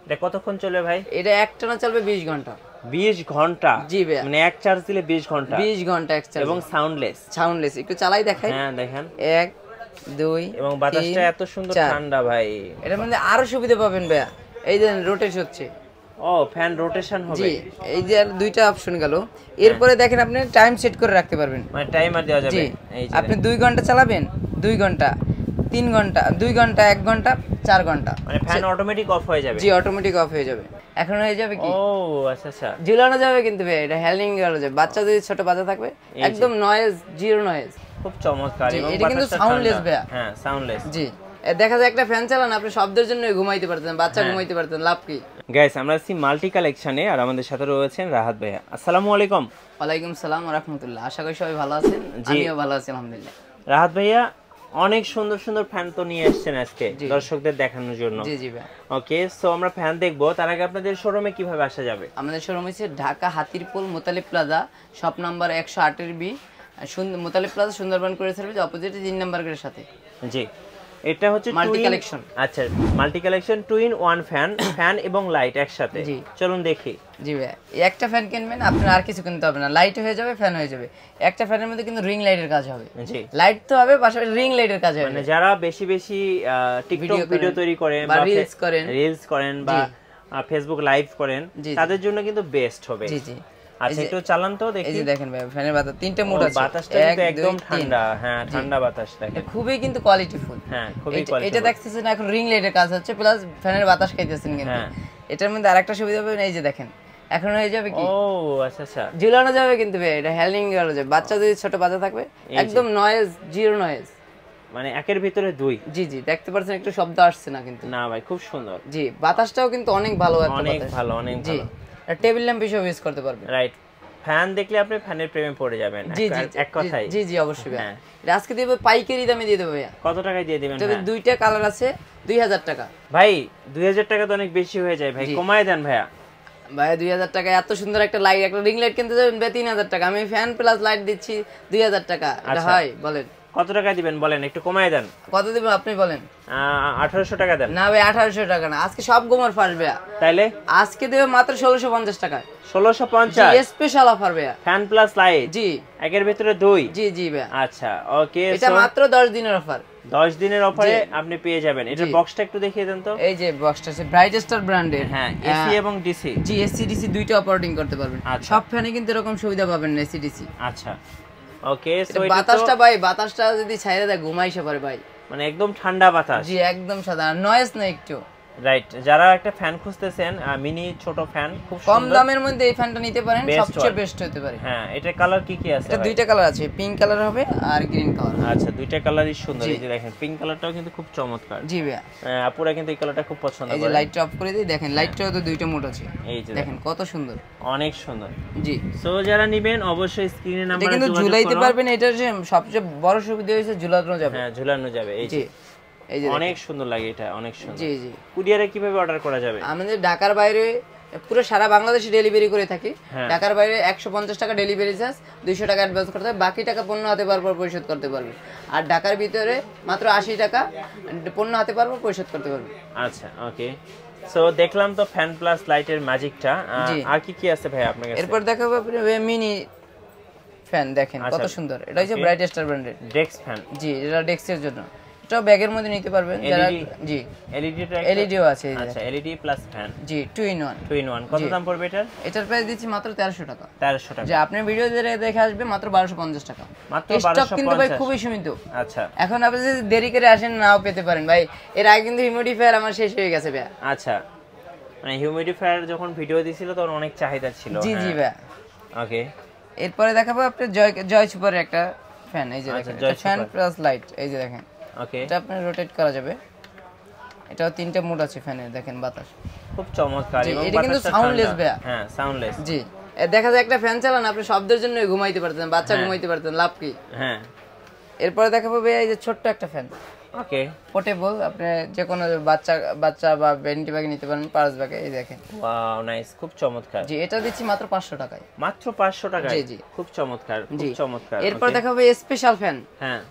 এটা কতক্ষণ চলবে ভাই? এটা একটানা চলবে 20 ঘন্টা। 20 ঘন্টা? জি ভাই, মানে এক চার্জ দিলে 20 ঘন্টা? 20 ঘন্টা এক চার্জ, এবং সাউন্ডলেস। একটু চালাই দেখাই। হ্যাঁ দেখেন। 1 2 এবং বাতাসটা এত সুন্দর ঠান্ডা ভাই। এটার মধ্যে আরো সুবিধা পাবেন ভাইয়া, এই যে রোটেট হচ্ছে। ও ফ্যান রোটেশন হবে? জি, এই যে দুইটা অপশন গেল। এরপরে দেখেন আপনি টাইম সেট করে রাখতে পারবেন, মানে টাইমার দেওয়া যাবে। এই যে আপনি 2 ঘন্টা চালাবেন, 2 ঘন্টা, 3 ঘন্টা, 2 ঘন্টা, 1 ঘন্টা, 4 ঘন্টা, মানে ফ্যান অটোমেটিক অফ হয়ে যাবে? জি অটোমেটিক অফ হয়ে যাবে। এখন হয়ে যাবে কি, ও আচ্ছা আচ্ছা, ঝুলানো যাবে কিন্তু ভাই, এটা হ্যালিং করা যাবে। বাচ্চা যদি ছোট বাচ্চা থাকবে, একদম নয়েজ, জিরো নয়েজ, খুব চমৎকার। এবং এটা কিন্তু সাউন্ডলেস ভাই। হ্যাঁ সাউন্ডলেস। জি, দেখা যায় একটা ফ্যান চালান আপনি শব্দের জন্য ঘুমাইতে পারতেন, বাচ্চা ঘুমাইতে পারতেন, লাভ কি? গাইস আমরা আছি মাল্টি কালেকশনে, আর আমাদের সাথে রয়েছেন রাহাত ভাইয়া। আসসালামু আলাইকুম। ওয়ালাইকুম সালাম ওয়া রাহমাতুল্লাহ। আশা করি সবাই ভালো আছেন, আমিও ভালো আছি আলহামদুলিল্লাহ। রাহাত ভাইয়া অনেক সুন্দর সুন্দর ফ্যান তো নিয়ে আসছেন আজকে দর্শকদের দেখানোর জন্য। জি জি ভাই। ওকে, সো আমরা ফ্যান দেখবো, তার আগে আপনাদের শোরুমে কিভাবে আসা যাবে? আমাদের শোরুম হচ্ছে Dhaka Hatirpool Motalib plaza, shop number 108 B, Motalib plaza Sundarban courier service অপোজিটে 3 নাম্বার গেটের সাথে। জি, এটা হচ্ছে মাল্টি কালেকশন। আচ্ছা, মাল্টি কালেকশন 2-in-1 ফ্যান এবং লাইট একসাথে। জি চলুন দেখি। জি ভাই, একটা ফ্যান কিনবেন আপনার, আর কিছু কিনতে হবে না, লাইট হয়ে যাবে, ফ্যান হয়ে যাবে। একটা ফ্যানের মধ্যে কিন্তু রিং লাইটের কাজ হবে। জি, লাইট তো হবে, পাশাপাশি রিং লাইটের কাজ হবে। মানে যারা বেশি বেশি টিকটক ভিডিও তৈরি করেন বা রিলস করেন বা ফেসবুক লাইভ করেন, তাদের জন্য কিন্তু বেস্ট হবে। জি জি। আচ্ছা একটু চালান তো দেখি। এই যে দেখেন ভাই, ফ্যানের বাতাস 3টে মোড আছে। বাতাসটা কিন্তু একদম ঠান্ডা। হ্যাঁ ঠান্ডা বাতাস দেখেন, খুবই কিন্তু কোয়ালিটিফুল। হ্যাঁ খুবই কোয়ালিটি। এটা দেখতেছেন এখন রিং লাইটের কাজ হচ্ছে, প্লাস ফ্যানের বাতাস খাইতেছেন কিন্তু। এটার মধ্যে আরেকটা সুবিধা পাবেন, এই যে দেখেন এখন হয়ে যাবে কি, ও আচ্ছা আচ্ছা, ঝুলানো যাবে কিন্তু ভাই, এটা হ্যালিং করা যাবে। বাচ্চা যদি ছোট বাচ্চা থাকবে, একদম নয়েজ, জিরো নয়েজ, মানে একের ভিতরে দুই। জি জি, দেখতে পাচ্ছেন একটু শব্দ আসছে না কিন্তু। না ভাই খুব সুন্দর। জি, বাতাসটাও কিন্তু অনেক ভালো, অনেক ভালো, অনেক ভালো। টেবিল ল্যাম্প হিসেবে ইউজ করতে পারবেন। রাইট, ফ্যান দেখলে আপনি ফ্যানের প্রেমে পড়ে যাবেন এক কথায়। জি জি অবশ্যই ভাই। এটা আজকে দিব পাইকারি দামে দিয়ে দেব ভাইয়া। কত টাকায় দিয়ে দিবেন? তবে দুইটা কালার আছে, 2000 টাকা। ভাই 2000 টাকা তো অনেক বেশি হয়ে যায় ভাই, কমায় দেন ভাইয়া। ভাই 2000 টাকা এত সুন্দর একটা লাইট, একটা রিং লাইট কিনতে যাবেন ভাই 3000 টাকা, আমি ফ্যান প্লাস লাইট দিচ্ছি 2000 টাকা। এটা হয় বলেন কত টাকা দিবেন বলেন, একটু কমায় দেন। কত দিবেন আপনি বলেন? 1800 টাকা দেন। না ভাই 1800 টাকা না, আজকে সব গোমার ফার্স্ট ভাইয়া। তাইলে আজকে দেবে মাত্র 1650 টাকা। 1650 স্পেশাল অফার ভাইয়া, ফ্যান প্লাস লাইট। জি, একের ভিতরে দুই। জি জি ভাইয়া। আচ্ছা ওকে, এটা মাত্র 10 দিনের অফার। 10 দিনের অফারে আপনি পেয়ে যাবেন। এটার বক্সটা একটু দেখিয়ে দেন তো। এই যে বক্সটা আছে ব্রাইট স্টার ব্র্যান্ডের। হ্যাঁ, এসি এবং ডিসি। জি, এসি ডিসি দুইটা অপারেটিং করতে পারবেন। সব ফ্যানে কিন্তু এরকম সুবিধা পাবেন না, এসি ডিসি। আচ্ছা ওকে, সো বাতাসটা ভাই, বাতাসটা যদি ছাইরে দেয় ঘুমাইতে পারে ভাই, মানে একদম ঠান্ডা বাতাস। জি একদম সাদা, নয়েজ না একটু। রাইট, যারা একটা ফ্যান খুঁজতেছেন, মিনি ছোট ফ্যান, খুব কম দামের মধ্যে এই ফ্যানটা নিতে পারেন, সবচেয়ে বেস্ট হতে পারে। হ্যাঁ, এটা কালার কি কি আছে? এটা দুইটা কালার আছে, পিঙ্ক কালার হবে আর গ্রিন কালার। আচ্ছা, দুইটা কালারই সুন্দর। এই যে দেখেন পিঙ্ক কালারটাও কিন্তু খুব চমৎকার। জি ভাইয়া, আপুরা কিন্তু এই কালারটা খুব পছন্দ করে। এই যে লাইটটা অফ করে দিই, দেখেন লাইটটাও তো দুইটা মোড আছে। এই যে দেখেন কত সুন্দর, অনেক সুন্দর। জি, সো যারা নেবেন অবশ্যই স্ক্রিনে নাম্বারে যোগাযোগ করুন। কিন্তু ঝুলাইতে পারবেন, এটার যে সবচেয়ে বড় সুবিধা হইছে ঝুলানো যাবে। হ্যাঁ ঝুলানো যাবে। এই যে এই যে অনেক সুন্দর লাগে, এটা অনেক সুন্দর। জি জি। কুরিয়ারে কিভাবে অর্ডার করা যাবে? আমাদের ঢাকার বাইরে পুরো সারা বাংলাদেশে ডেলিভারি করে থাকি। ঢাকার বাইরে 150 টাকা ডেলিভারি চার্জ, 200 টাকা অ্যাডভান্স করতে হবে, বাকি টাকা পণ্য হাতে পাওয়ার পর পরিশোধ করতে পারবে। আর ঢাকার ভিতরে মাত্র 80 টাকা পণ্য হাতে পাওয়ার পর পরিশোধ করতে পারবে। আচ্ছা ওকে, সো দেখলাম তো ফ্যান প্লাস লাইটের ম্যাজিকটা। আর কি কি আছে ভাই আপনার কাছে? এরপর দেখাবো মিনি ফ্যান, দেখেন কত সুন্দর। এটা হচ্ছে ব্রাইট স্টার ব্র্যান্ডের ডেস্ক ফ্যান। জি, এটা ডেস্কের জন্য, এটা ব্যাগের মধ্যে নিতে পারবেন যারা। জি, এলইডিও আছে। আচ্ছা, এলইডি প্লাস ফ্যান। জি, 2-in-1। 2-in-1 কত দাম পড়বে এটার? এটার প্রাইস দিচ্ছি মাত্র 1300 টাকা। 1300 টাকা। যে আপনি ভিডিও দেখে আসবে মাত্র 1250 টাকা। মাত্র 1250 কিন্তু ভাই খুবই সীমিত। আচ্ছা, এখন আপনি যদি দেরি করে আসেন নাও পেতে পারেন ভাই। এর আগে কিন্তু হিউমিডিফায়ার আমার শেষ হয়ে গেছে ভাই। আচ্ছা, মানে হিউমিডিফায়ার যখন ভিডিও দিছিল তখন অনেক চাহিদা ছিল। জি জি ভাই। ওকে, এরপরে দেখাবো আপনি জয় সুপারের একটা ফ্যান। এই যে দেখেন, ফ্যান প্লাস লাইট। এই যে দেখেন, ওকে, এটা আপনি রোটেট করা যাবে। এটাও 3টে মোড আছে ফ্যানের, দেখেন বাতাস খুব চমৎকার। এবং এটা কিন্তু সাউন্ডলেস ভাই। হ্যাঁ সাউন্ডলেস। জি, দেখা যায় একটা ফ্যান চালান আপনি শব্দের জন্য ঘুমাইতে পারতেন, বাচ্চা ঘুমাইতে পারতেন, লাভ কি? হ্যাঁ, এরপরে দেখাবো ভাই এই যে ছোট্ট একটা ফ্যান। ওকে, পোর্টেবল, আপনি যে কোনো বাচ্চা বা বেন্টি ব্যাগে নিতে পারেন, পার্স ব্যাগে। এই দেখেন, ওয়াও নাইস, খুব চমৎকার। জি, এটা দিচ্ছি মাত্র 500 টাকায়। মাত্র 500 টাকায়? জি জি, খুব চমৎকার, খুব চমৎকার। এরপর দেখাবো স্পেশাল ফ্যান। হ্যাঁ,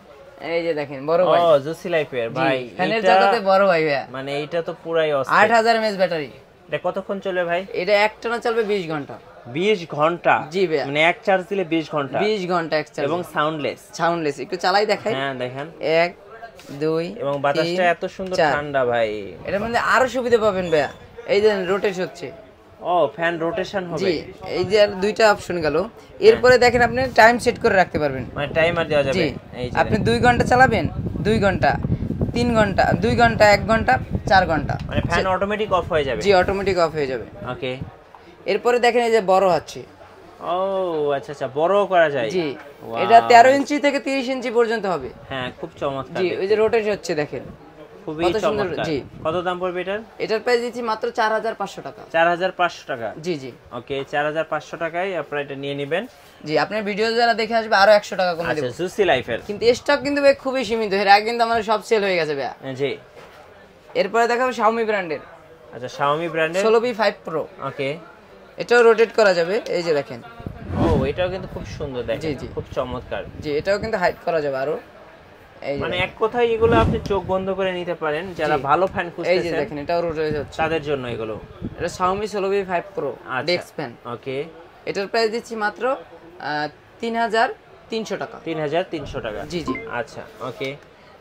এই যে দেখেন বড় ভাই। জুসি লাইফের ভাই, ফ্যানের জগতে বড় ভাই ভাই। মানে এটা তো পুরাই অস্থির। 8000 mAh ব্যাটারি। এটা কতক্ষণ চলবে ভাই? এটা একটানা চলবে 20 ঘন্টা। 20 ঘন্টা? জি ভাই, মানে এক চার্জ দিলে 20 ঘন্টা? 20 ঘন্টা এক চার্জ, এবং সাউন্ডলেস? সাউন্ডলেস। একটু চালাই দেখাই। হ্যাঁ দেখেন। 1 2 এবং বাতাসটা এত সুন্দর ঠান্ডা ভাই। এটার মধ্যে আরো সুবিধা পাবেন ভাইয়া, এই যে রোটেট হচ্ছে। ও ফ্যান রোটেশন হবে? জি, এই যে দুইটা অপশন গেল। এরপরে দেখেন আপনি টাইম সেট করে রাখতে পারবেন, মানে টাইমার দেওয়া যাবে। এই যে আপনি 2 ঘন্টা চালাবেন, 2 ঘন্টা, 3 ঘন্টা, 2 ঘন্টা, 1 ঘন্টা, 4 ঘন্টা, মানে ফ্যান অটোমেটিক অফ হয়ে যাবে? জি, অটোমেটিক অফ হয়ে যাবে। ওকে। এরপরে দেখেন এই যে বড় হচ্ছে। ও আচ্ছা আচ্ছা, বড়ও করা যায়? জি, এটা 13 ইঞ্চি থেকে 30 ইঞ্চি পর্যন্ত হবে। হ্যাঁ খুব চমৎকার। জি, ওই যে রোটেট হচ্ছে দেখেন, খুবই কত সুন্দর। চমৎকার। জি। কত দাম পড়বে এটার? এটার প্রাইস দিচ্ছি মাত্র 4500 টাকা। 4500 টাকা? জি জি। ওকে, 4500 টাকায় আপনারা এটা নিয়ে নেবেন। জি, আপনার ভিডিও যারা দেখে আসবে আরো 100 টাকা কমে দেব। আচ্ছা, জুসি লাইফের কিন্তু স্টক কিন্তু ভাই খুবই সীমিত, এর আগে কিন্তু আমাদের সব সেল হয়ে গেছে ভাই। জি। এরপরে দেখাবো Xiaomi ব্র্যান্ডের। আচ্ছা, Xiaomi ব্র্যান্ডের 16B5 Pro। ওকে। এটাও রোটেট করা যাবে, এই যে দেখেন। ও এটাও কিন্তু খুব সুন্দর দেখেন। জি জি, খুব চমৎকার। জি, এটাও কিন্তু হাইট করা যাবে আরো। এই যে মানে এক কথায় এগুলো আপনি চোখ বন্ধ করে নিতে পারেন যারা ভালো ফ্যান খুঁজতেছেন। এই যে দেখেন, এটাও রোটেট হচ্ছে তাদের জন্য এগুলো। এটা Xiaomi 16B5 Pro desk fan. Okay. এটার প্রাইস দিচ্ছি মাত্র 3300 টাকা। 3300 টাকা? জি জি। আচ্ছা ওকে।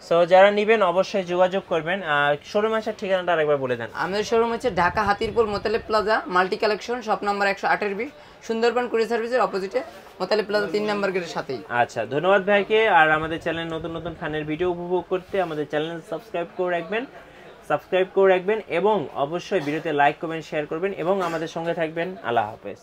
সো যারা নেবেন অবশ্যই যোগাযোগ করবেন। আর শোরুম আসার ঠিকানাটা আরেকবার বলে দেন। আমাদের শোরুম হচ্ছে Dhaka Hatirpool Motaleb plaza multi collection, shop number 118B, Sundarban courier সার্ভিসের অপোজিটে মোতালেব প্লাজা 3 নাম্বার গেটের সাথেই। আচ্ছা, ধন্যবাদ ভাইকে। আর আমাদের চ্যানেলে নতুন নতুন ফ্যানের ভিডিও উপভোগ করতে আমাদের চ্যানেল সাবস্ক্রাইব করে রাখবেন এবং অবশ্যই ভিডিওতে লাইক কমেন্ট শেয়ার করবেন এবং আমাদের সঙ্গে থাকবেন। আল্লাহ হাফেজ।